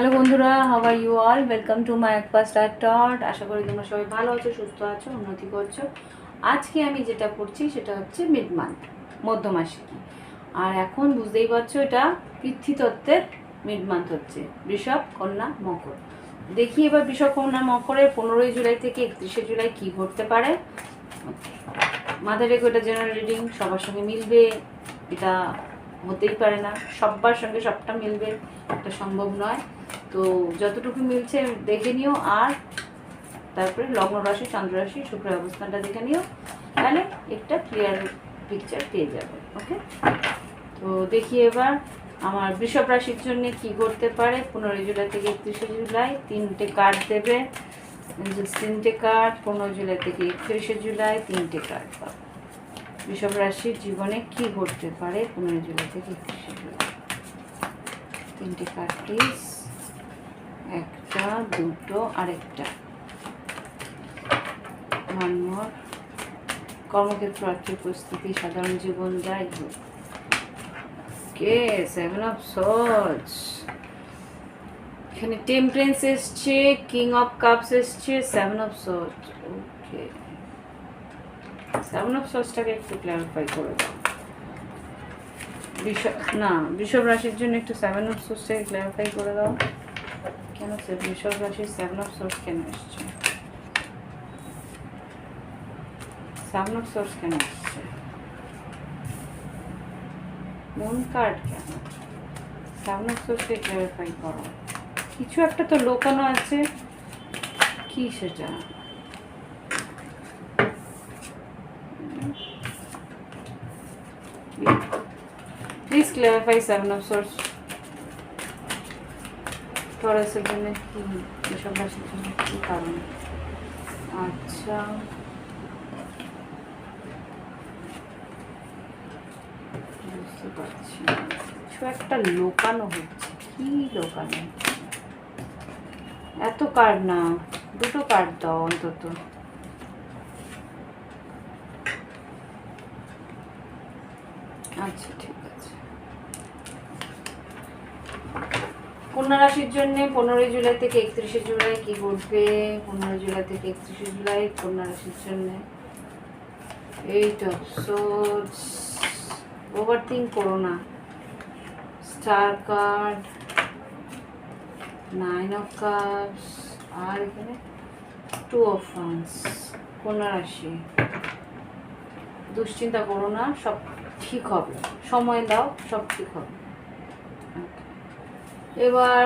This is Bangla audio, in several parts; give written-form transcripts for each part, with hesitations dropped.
হ্যালো বন্ধুরা, how are you all? Welcome to my একপা স্টার টট। আশা করি তোমরা সবাই ভালো আছো, সুস্থ আছো, উন্নতি করছো। আজকে আমি যেটা করছি সেটা হচ্ছে মিড মান্থ, মধ্যমাসিকী। আর এখন বুঝতেই পারছো এটা পৃথ্বীতত্ত্বের মিড মান্থ হচ্ছে বৃষভ, কন্যা, মকর। দেখি এবার বৃষভ, কন্যা, মকরের 15ই জুলাই থেকে 31শে জুলাই কী ঘটতে পারে। মাথায় রেখো এটা জেনারেল রিডিং, সবার সঙ্গে মিলবে এটা হতেই পারে না, সবার সঙ্গে সবটা মিলবে এটা সম্ভব নয়। তো যতটুকু মিলছে দেখে নিও, আর তারপরে লগ্ন রাশি, চন্দ্র রাশি, শুক্রের অবস্থানটা দেখে নিও, তাহলে একটা ক্লিয়ার পিকচার পেয়ে যাবে। ওকে, তো দেখি এবার আমার বৃষভ রাশির জন্য কি করতে পারে 15 জুলাই থেকে 31শে জুলাই। তিনটে কার্ড দেবে, তিনটে কার্ড 15 জুলাই থেকে 31শে জুলাই, তিনটে কার্ড পাবো। বৃষভ রাশির জীবনে কি ঘটতে পারে 15 জুলাই থেকে 31শে জুলাই। তিনটে কার্ড প্লিজ, একটা, দুটো, আরেকটা। মানমর, কর্মক্ষেত্র, আর্থিক পরিস্থিতি, সাধারণ জীবন, যাই হোক। ওকে, 7 অফ সোর্ডস, এখানে টেম্পারেন্স এসছে, কিং অফ কাপস এসছে, 7 অফ সোর্ডস। ওকে, 7 অফ সোর্ডসটাকে একটু ক্ল্যারিফাই করে দাও। বৃষভ রাশির জন্য একটু 7 অফ সোর্সটাকে ক্ল্যারিফাই করে দাও। কেন স্যার বৃষভ রাশির 7 অফ সোর্স কেন এসছে? 7 অফ সোর্স কেন এসছে? মুন কার্ড কেন? 7 অফ সোর্সকে ক্ল্যারিফাই করো। কিছু একটা তো লোকানো আছে, কি সেটা? Please clarify 7 of source. টরাসের জন্য কি, বৃষভ রাশির জন্য কি কারণ? আচ্ছা, বুঝতে পারছি, কিছু একটা লোকানো হচ্ছে। কি লোকানো? এত কার্ড না, দুটো কার্ড দাও অন্তত। আচ্ছা ঠিক আছে। কন্যা রাশির জন্য 15 জুলাই থেকে 31শে জুলাই কি ঘটবে? 15 জুলাই থেকে 31শে জুলাই কন্যা রাশির জন্য 8 অফ সোর্ডস। ওভারথিঙ্ক করো না। স্টার কার্ড, 9 অফ কাপস, আর এখানে 2 অফ ওয়ান্স। কন্যা রাশি, দুশ্চিন্তা করো না, সব ঠিক হবে, সময় দাও, সব ঠিক হবে। এবার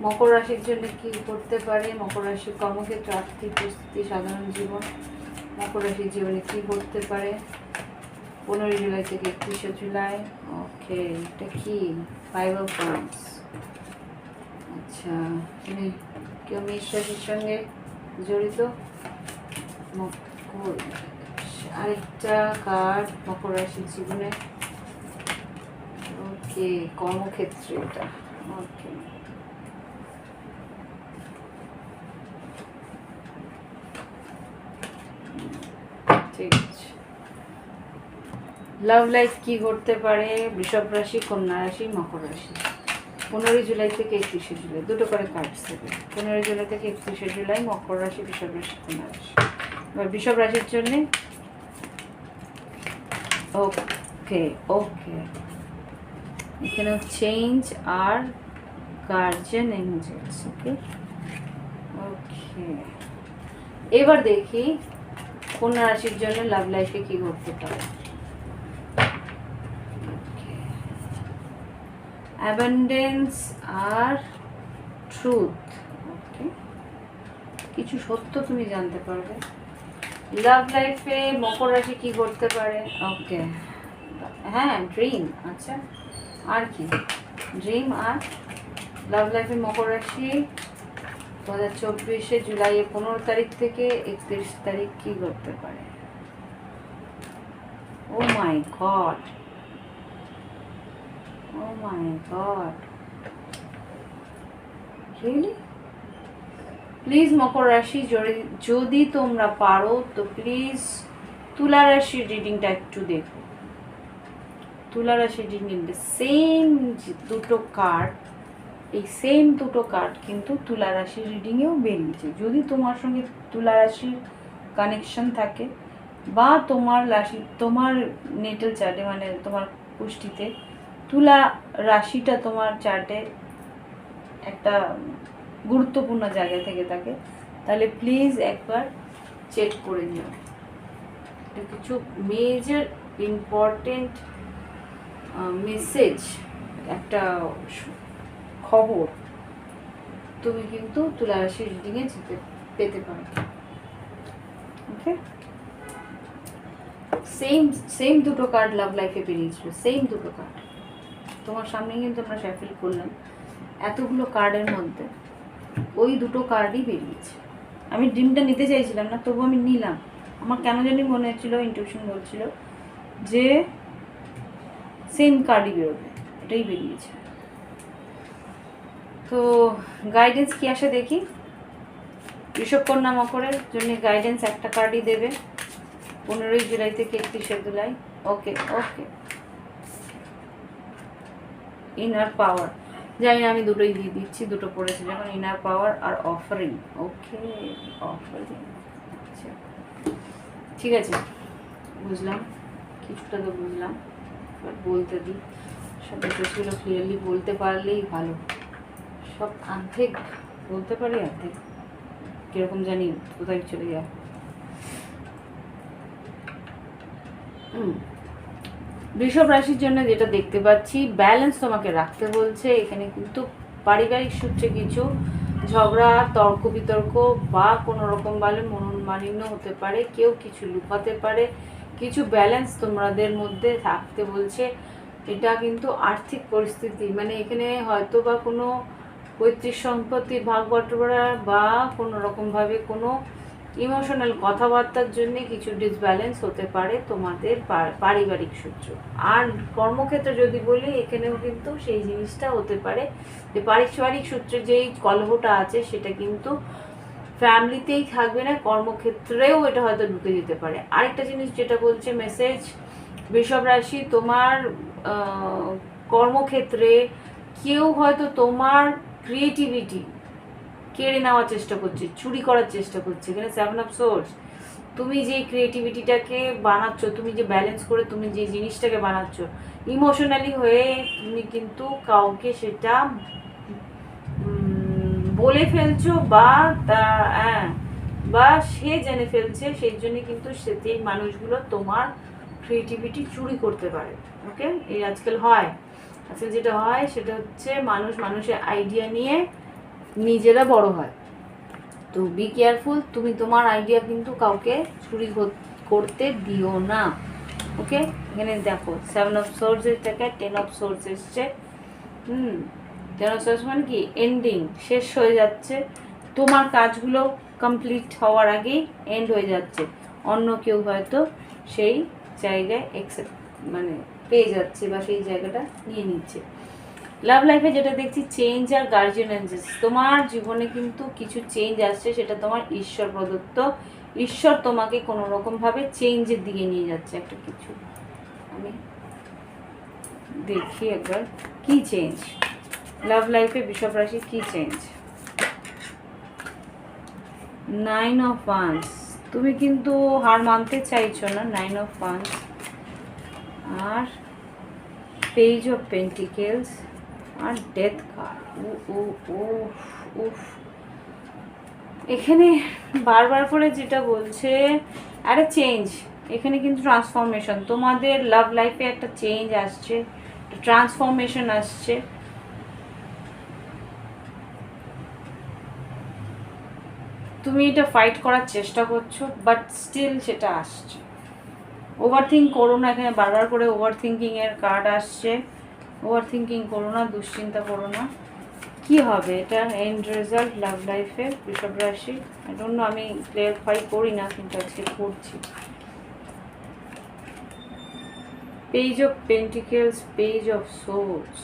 মকর রাশির জন্য কি করতে পারে? মকর রাশির কর্মক্ষেত্র, আর্থিক পরিস্থিতি, সাধারণ জীবন। মকর রাশির জীবনে কি করতে পারে 15 জুলাই থেকে 31শে জুলাই? ওকে, এটা কি 5 অফ ওয়ান্স। আচ্ছা, কেউ মেষ রাশির সঙ্গে জড়িত? মকর, আরেকটা কার্ড মকর রাশির জীবনে। ওকে, কর্মক্ষেত্রে এটা। ওকে, ঠিক আছে। লাভ লাইফ কি ঘটতে পারে বৃষভ রাশি, কন্যা রাশি, মকর রাশি 15 জুলাই থেকে 31শে জুলাই? দুটো করে কার্ডস দেবে। 15 জুলাই থেকে 31শে জুলাই মকর রাশি, বৃষভ রাশি, কন্যা রাশি। এবার বৃষভ রাশির জন্যে ওকে ওকে, এখানে চেঞ্জ আর গার্জিয়ান এঞ্জেলস। ওকে ওকে, এবার দেখি কন্যা রাশির জন্য লাভ লাইফে কি ঘটতে পারে। অ্যাবান্ডেন্স আর ট্রুথ। ওকে, কিছু সত্য তুমি জানতে পারবে। লাভ লাইফে মকর রাশি কি করতে পারে? ওকে, হ্যাঁ, ড্রিম। আচ্ছা, আর কি? ড্রিম আর লাভ লাইফে মকর রাশি 2024 জুলাই 15 তারিখ থেকে 31 তারিখ কি করতে পারে? Oh my god, oh my god, really? Please মকর রাশি, যদি তোমরা পারো তো প্লিজ তুলা রাশির রিডিংটা একটু দেখো। তুলা রাশির রিডিং, সেম দুটো কার্ড এই সেম দুটো কার্ড কিন্তু তুলা রাশির রিডিংয়েও বেরিয়েছে। যদি তোমার সঙ্গে তুলা রাশির কানেকশন থাকে বা তোমার রাশি, তোমার নেটাল চার্টে মানে তোমার পুষ্টিতে তুলা রাশিটা তোমার চার্টে একটা গুরুত্বপূর্ণ জায়গা থেকে থাকে, তাহলে প্লিজ একবার চেক করে নিও। কিছু মেজর ইম্পর্টেন্ট মেসেজ, একটা খবর তুমি কিন্তু তুলা রাশির রিডিংয়ে পেতে পারো। ওকে, সেম দুটো কার্ড লাভ লাইফে বেরিয়েছিল, সেম দুটো কার্ড তোমার সামনে কিন্তু আমরা শাফল করলাম। এতগুলো কার্ডের মধ্যে ওই দুটো কার্ডই বেরিয়েছে। আমি ড্রিমটা নিতে চাইছিলাম না, তবু আমি নিলাম। আমার কেন জানি মনে হচ্ছিল, ইনটিউশন বলছিল যে সেম কার্ডই বেরোবে, এটাই বেরিয়েছে। তো গাইডেন্স কি আসে দেখি। ঋষভকন্যা মকরের জন্য গাইডেন্স একটা কার্ডই দেবে 15 জুলাই থেকে 31 জুলাই। ওকে ওকে, ইনার পাওয়ার, জানি না, আমি দুটোই দিয়ে দিচ্ছি, দুটো পড়েছি যখন। ইনার পাওয়ার আর অফারিং। ওকে, অফারিং, আচ্ছা ঠিক আছে, বুঝলাম, কিছুটা তো বুঝলাম, বলতে দিই। সব বিষয়গুলো ক্লিয়ারলি বলতে পারলেই ভালো। সব অর্ধেক বলতে পারি, অর্ধেক কিরকম জানি কোথায় চলে যায়। বৃষভ রাশির জন্য যেটা দেখতে পাচ্ছি, ব্যালেন্স তোমাকে রাখতে বলছে। এখানে কিন্তু পারিবারিক সূত্রে কিছু ঝগড়া, তর্ক বিতর্ক বা কোনো রকম ভাবে মনোমালিন্য হতে পারে, কেউ কিছু লুকাতে পারে, কিছু ব্যালেন্স তোমাদের মধ্যে থাকতে বলছে। এটা কিন্তু আর্থিক পরিস্থিতি, মানে এখানে হয়তো বা কোনো পৈতৃক সম্পত্তির ভাগ বটবরা বা কোনো রকমভাবে কোনো ইমোশনাল কথাবার্তার জন্য কিছু ডিসব্যালেন্স হতে পারে তোমাদের পারিবারিক সূত্র। আর কর্মক্ষেত্রে যদি বলি, এখানেও কিন্তু সেই জিনিসটা হতে পারে যে পারিবারিক সূত্রে যেই কলহটা আছে সেটা কিন্তু ফ্যামিলিতেই থাকবে না, কর্মক্ষেত্রেও এটা হয়তো ঢুকে যেতে পারে। আরেকটা জিনিস যেটা বলছে মেসেজ, বৃষভ রাশি, তোমার কর্মক্ষেত্রে কেউ হয়তো তোমার ক্রিয়েটিভিটি কেড়ে নেওয়ার চেষ্টা করছে, চুরি করার চেষ্টা করছে। এখানে 7 অফ সোর্স, তুমি যে ক্রিয়েটিভিটিটাকে বানাচ্ছ, তুমি যে ব্যালেন্স করে তুমি যে জিনিসটাকে বানাচ্ছ, ইমোশনালি হয়ে তুমি কিন্তু কাউকে সেটা বলে ফেলছো বা বা সে জেনে ফেলছে, সেই জন্য কিন্তু সেই মানুষগুলো তোমার ক্রিয়েটিভিটি চুরি করতে পারে। ওকে, এই আজকাল হয়, আজকাল যেটা হয় সেটা হচ্ছে মানুষের আইডিয়া নিয়ে নিজেরা বড় হয়। তো বি কেয়ারফুল, তুমি তোমার আইডিয়া কিন্তু কাউকে চুরি করতে দিও না। ওকে, এখানে দেখো 7 অফ সোর্স থেকে 10 অফ সোর্স এসছে। 10 অফ সোর্স মানে কি, এন্ডিং, শেষ হয়ে যাচ্ছে, তোমার কাজগুলো কমপ্লিট হওয়ার আগেই এন্ড হয়ে যাচ্ছে। অন্য কেউ হয়তো সেই জায়গায় মানে পেয়ে যাচ্ছে বা সেই জায়গাটা নিয়ে নিচ্ছে। লাভ লাইফে যেটা দেখছি, চেঞ্জ আর গার্জিয়ান এঞ্জেলস, তোমার জীবনে কিন্তু কিছু চেঞ্জ আসছে, সেটা তোমার ঈশ্বর প্রদত্ত। ঈশ্বর তোমাকে কোনো রকমভাবে চেঞ্জের দিকে নিয়ে যাচ্ছে একটা কিছু। আমি দেখি একবার কি চেঞ্জ লাভ লাইফে, বৃষভ রাশি কি চেঞ্জ। 9 অফ ওয়ান্স, তুমি কিন্তু হার মানতে চাইছো না। 9 অফ ওয়ান্স আর পেজ অফ পেন্টিকেলস আর ডেথ কার্ড। এখানে বারবার করে যেটা বলছে, আরে চেঞ্জ, এখানে কিন্তু ট্রান্সফরমেশন, তোমাদের লাভ লাইফে একটা চেঞ্জ আসছে, ট্রান্সফরমেশন আসছে। তুমি এটা ফাইট করার চেষ্টা করছো, বাট স্টিল সেটা আসছে। ওভার থিঙ্ক করো না, এখানে বারবার করে ওভার থিঙ্কিংয়ের কার্ড আসছে। ওভার থিঙ্কিং করো না, দুশ্চিন্তা করো না। কি হবে এটা এন্ড রেজাল্ট লাভ লাইফে বৃষভ রাশি? আই ডোন্ট নো, আমি ক্লিয়ারিফাই করি না, কিন্তু আজকে করছি। Page of pentacles, page of swords,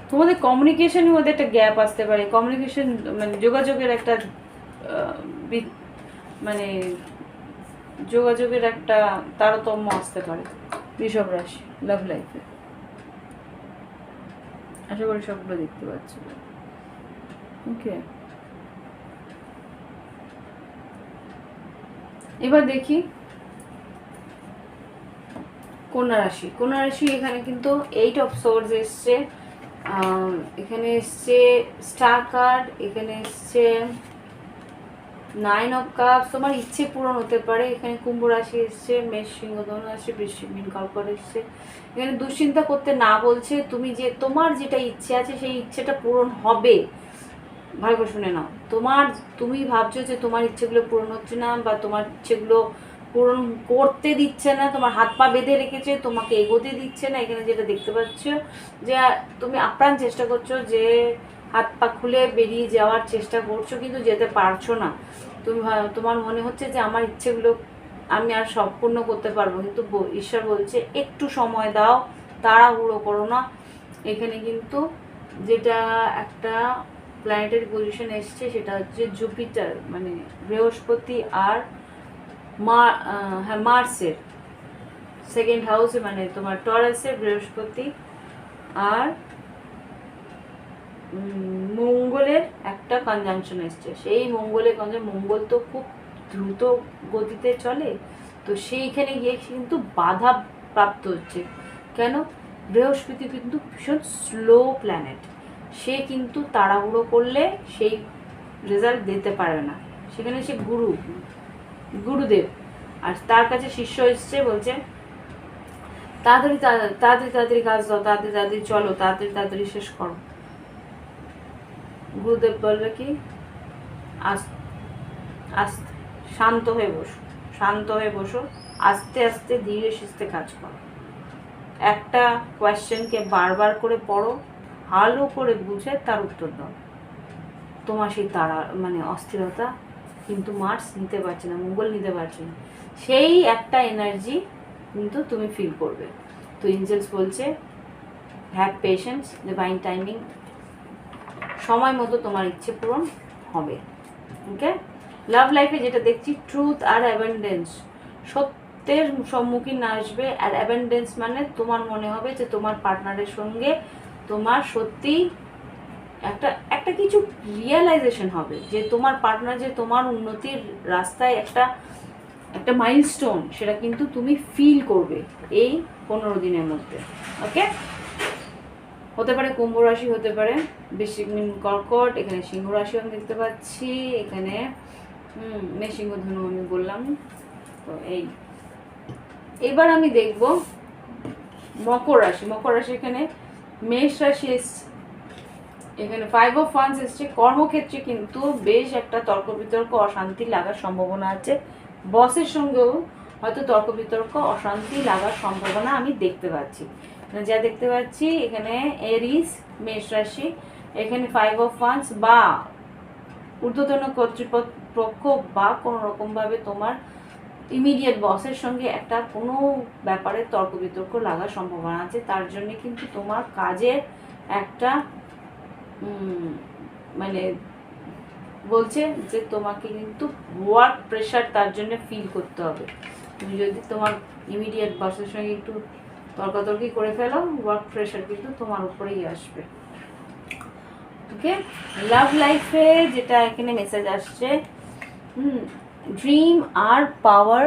তোমাদের কমিউনিকেশনের মধ্যে একটা গ্যাপ আসতে পারে। কমিউনিকেশন মানে যোগাযোগের একটা মানে যোগাযোগের একটা তারতম্য আসতে পারে বৃষভ রাশি লাভ লাইফে। আশা করি সবগুলো দেখতে পাচ্ছি। ওকে, এবার দেখি কন্যা রাশি। কন্যা রাশি এখানে কিন্তু 8 অফ সোর্স এসছে, এখানে এসছে স্টার কার্ড, এখানে এসছে 9 অফ কাপস। তোমার ইচ্ছে পূরণ হতে পারে। এখানে কুম্ভ রাশি এসছে, মেষ সিংহ ধনু রাশি, বৃশ্চিক মীন কর্কট এসছে। এখানে দুশ্চিন্তা করতে না বলছে, তুমি যে তোমার যেটা ইচ্ছে আছে সেই ইচ্ছেটা পূরণ হবে। ভালো করে শুনে নাও, তুমি ভাবছো যে তোমার ইচ্ছেগুলো পূরণ হচ্ছে না বা তোমার ইচ্ছেগুলো পূরণ করতে দিচ্ছে না, তোমার হাত পা বেঁধে রেখেছে, তোমাকে এগোতে দিচ্ছে না। এখানে যেটা দেখতে পাচ্ছ যে তুমি আপ্রাণ চেষ্টা করছো, যে হাত পা খুলে বেরিয়ে যাওয়ার চেষ্টা করছো, কিন্তু যেতে পারছো না। তোমার মনে হচ্ছে যে আমার ইচ্ছেগুলো আমি আর সম্পূর্ণ করতে পারবো, কিন্তু ঈশ্বর বলছে একটু সময় দাও, তাড়াহুড়ো করো না। এখানে কিন্তু যেটা একটা প্ল্যানেটারি পজিশন এসছে সেটা হচ্ছে জুপিটার, মানে বৃহস্পতি আর মার্সের সেকেন্ড হাউসে, মানে তোমার টরাসে বৃহস্পতি আর মঙ্গলের একটা কনজাংশন এসছে। সেই মঙ্গল তো খুব দ্রুত গতিতে চলে, তো সেইখানে গিয়ে কিন্তু বাধা প্রাপ্ত হচ্ছে। কেন? বৃহস্পতি কিন্তু ভীষণ স্লো প্ল্যানেট, সে কিন্তু তাড়াহুড়ো করলে সেই রেজাল্ট দিতে পারবে না। সেখানে সে গুরুদেব, আর তার কাছে শিষ্য এসছে, বলছে তাড়াতাড়ি তাড়াতাড়ি তাড়াতাড়ি কাজ দাও, তাড়াতাড়ি তাড়াতাড়ি চলো, তাড়াতাড়ি তাড়াতাড়ি শেষ করো। গুরুদেব বলবে কি, আস্তে শান্ত হয়ে বসো, আস্তে আস্তে ধীরে সুস্থে কাজ করো। একটা কোয়েশ্চেনকে বারবার করে পড়ো, ভালো করে বুঝে তার উত্তর দাও। তোমার সেই মানে অস্থিরতা কিন্তু মার্স নিতে পারছে না, মঙ্গল নিতে পারছে না, সেই একটা এনার্জি কিন্তু তুমি ফিল করবে। তো এঞ্জেলস বলছে হ্যাভ পেশেন্স, ডিভাইন টাইমিং, সময় মতো তোমার ইচ্ছে পূরণ হবে। ওকে, লাভ লাইফে যেটা দেখছি ট্রুথ আর অ্যাবেন্ডেন্স, সত্যের সম্মুখীন আসবে। আর অ্যাবেন্ডেন্স মানে তোমার মনে হবে যে তোমার পার্টনারের সঙ্গে তোমার সত্যি একটা কিছু রিয়েলাইজেশন হবে, যে তোমার পার্টনার যে তোমার উন্নতির রাস্তায় একটা মাইলস্টোন, সেটা কিন্তু তুমি ফিল করবে এই 15 দিনের মধ্যে। ওকে, হতে পারে কুম্ভ রাশি, হতে পারে বৃশ্চিক মীন কর্কট, এখানে সিংহ রাশি আমি দেখতে পাচ্ছি, এখানে মেষ সিংহ ধনু আমি বললাম। তো এবার আমি দেখব মকর রাশি। মকর রাশি এখানে মেষ রাশি এসছে, এখানে 5 অফ ওয়ান্স এসছে। কর্মক্ষেত্রে কিন্তু বেশ একটা তর্ক বিতর্ক, অশান্তি লাগার সম্ভাবনা আছে। বসের সঙ্গেও হয়তো তর্ক বিতর্ক, অশান্তি লাগার সম্ভাবনা আমি দেখতে পাচ্ছি। যা দেখতে পাচ্ছি এখানে এরিস মেষ রাশি, এখানে 5 অফ ওয়ান্স বা ঊর্ধ্বতন কর্তৃপক্ষ বা কোনো রকমভাবে তোমার ইমিডিয়েট বসের সঙ্গে একটা কোনো ব্যাপারে তর্ক বিতর্ক লাগার সম্ভাবনা আছে। তার জন্য কিন্তু তোমার কাজের একটা মানে বলছে যে তোমাকে কিন্তু ওয়ার্ক প্রেশার তার জন্য ফিল করতে হবে। তুমি যদি তোমার ইমিডিয়েট বসের সঙ্গে একটু তর্কাতর্কি করে ফেলো, ওয়ার্ক প্রেশার কিন্তু তোমার উপরেই আসবে। ওকে, লাভ লাইফে যেটা এখানে মেসেজ আসছে, ড্রিম আর পাওয়ার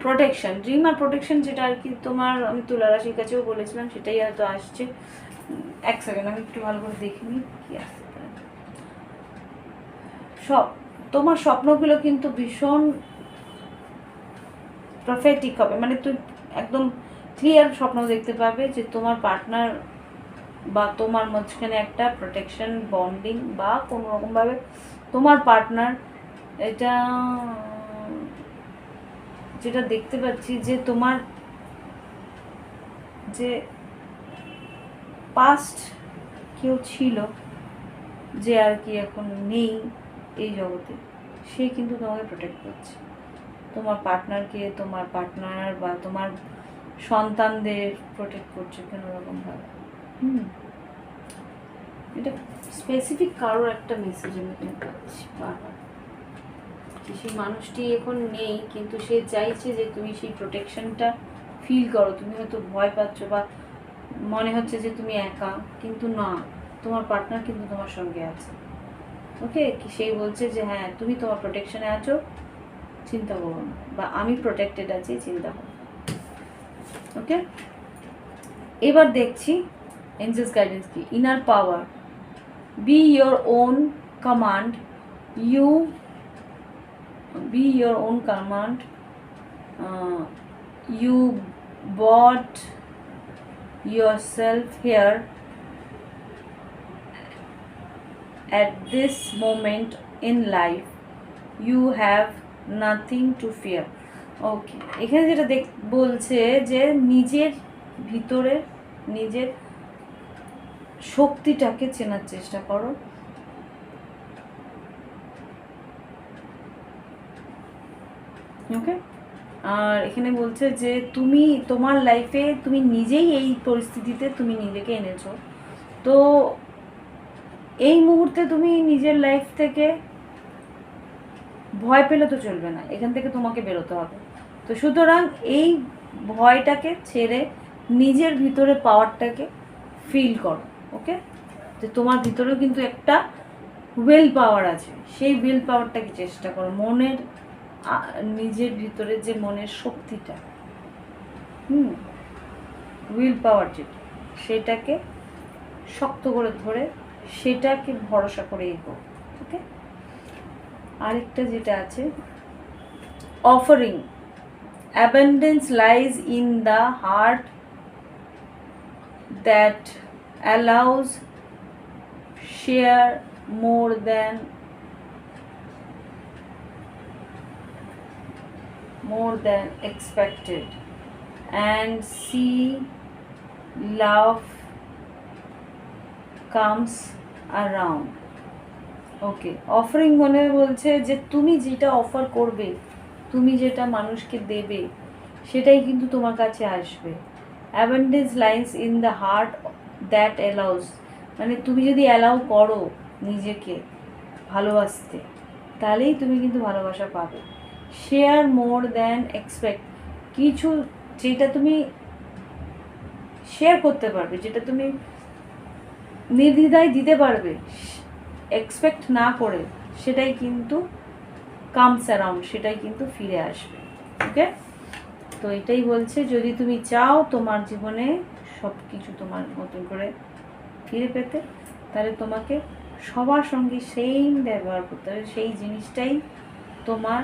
প্রোটেকশন, ড্রিম আর প্রোটেকশন, যেটা আর কি তোমার আমি তুলা রাশির কাছেও বলেছিলাম, সেটাই হয়তো আসছে। এক সেকেন্ড আমি একটু ভালো করে দেখিনি কি আসছে। তোমার স্বপ্নগুলো কিন্তু ভীষণ প্রফেটিক হবে, মানে তুই একদম ক্লিয়ার স্বপ্ন দেখতে পাবে যে তোমার পার্টনার বা তোমার মাঝখানে একটা প্রোটেকশন, বন্ডিং বা কোনো রকমভাবে তোমার পার্টনার, এটা যেটা দেখতে পাচ্ছি যে তোমার যে পাস্ট কেউ ছিল, যে আর কি এখন নেই এই জগতে, সে কিন্তু তোমাকে প্রোটেক্ট করছে। তোমার পার্টনারকে, তোমার পার্টনার বা তোমার সন্তানদের প্রোটেক্ট করছে কোনো রকমভাবে। এটা স্পেসিফিক কারোর একটা মেসেজ আমি পাচ্ছি বারবার, সেই মানুষটি এখন নেই, কিন্তু সে চাইছে যে তুমি সেই প্রোটেকশনটা ফিল করো। তুমি হয়তো ভয় পাচ্ছ বা মনে হচ্ছে যে তুমি একা, কিন্তু না, তোমার পার্টনার কিন্তু তোমার সঙ্গে আছে। ওকে, সেই বলছে যে হ্যাঁ তুমি তোমার প্রোটেকশনে আছো, চিন্তা করো না, বা আমি প্রোটেক্টেড আছি, চিন্তা করো। ওকে, এবার দেখছি এঞ্জেলস গাইডেন্স কি। Inner power, be your own command, you be your own command, you brought yourself here at this moment in life, you have nothing to fear. ওকে, এখানে যেটা বলছে যে নিজের ভিতরে নিজের শক্তিটাকে চেনার চেষ্টা করো। ওকে, আর এখানে বলছে যে তুমি তোমার লাইফে তুমি নিজেই এই পরিস্থিতিতে তুমি নিজেকে এনেছো, তো এই মুহূর্তে তুমি নিজের লাইফ থেকে ভয় পেলে তো চলবে না, এখান থেকে তোমাকে বেরোতে হবে। তো সুতরাং এই ভয়টাকে ছেড়ে নিজের ভিতরে পাওয়ারটাকে ফিল করো। ওকে, যে তোমার ভিতরেও কিন্তু একটা উইল পাওয়ার আছে, সেই উইল পাওয়ারটাকে চেষ্টা করো, মনের নিজের ভিতরে যে মনের শক্তিটা, উইল পাওয়ার যেটা, সেটাকে শক্ত করে ধরে সেটাকে ভরসা করে এগো। ওকে, আরেকটা যেটা আছে offering, abundance lies in the heart that allows share more than expected and see love comes around. Okay, offering মনে বলছে যে তুমি যেটা অফার করবে, তুমি যেটা মানুষকে দেবে, সেটাই কিন্তু তোমার কাছে আসবে। Abundance lines in the heart that allows, মানে তুমি যদি অ্যালাউ করো নিজেকে ভালোবাসতে, তাহলেই তুমি কিন্তু ভালোবাসা পাবে। শেয়ার মোর দ্যান এক্সপেক্ট, কিছু যেটা তুমি শেয়ার করতে পারবে, যেটা তুমি নির্দ্বিধায় দিতে পারবে, এক্সপেক্ট না করে, সেটাই কিন্তু কামস অ্যারাউন্ড, সেটাই কিন্তু ফিরে আসবে। ওকে, তো এটাই বলছে যদি তুমি চাও তোমার জীবনে সব কিছু তোমার মতন করে ফিরে পেতে, তাহলে তোমাকে সবার সঙ্গে সেম ব্যবহার করতে হবে, সেই জিনিসটাই তোমার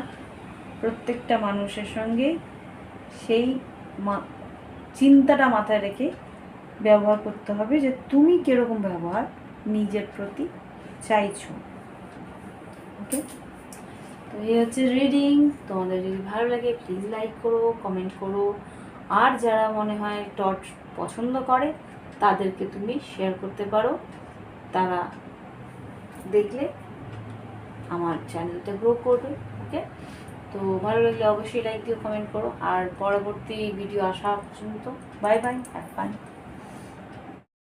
প্রত্যেকটা মানুষের সঙ্গে সেই চিন্তাটা মাথায় রেখে ব্যবহার করতে হবে, যে তুমি কীরকম ব্যবহার নিজের প্রতি চাইছো। ওকে, তো এই হচ্ছে রিডিং। তোমাদের যদি ভালো লাগে প্লিজ লাইক করো, কমেন্ট করো, আর যারা মনে হয় টট পছন্দ করে তাদেরকে তুমি শেয়ার করতে পারো, তারা দেখলে আমার চ্যানেলটা গ্রো করবে। ওকে, তো ভালো লাগলে অবশ্যই লাইক দিও, কমেন্ট করো, আর পরবর্তী ভিডিও আসা পর্যন্ত বাই বাই, হ্যাভ ফান।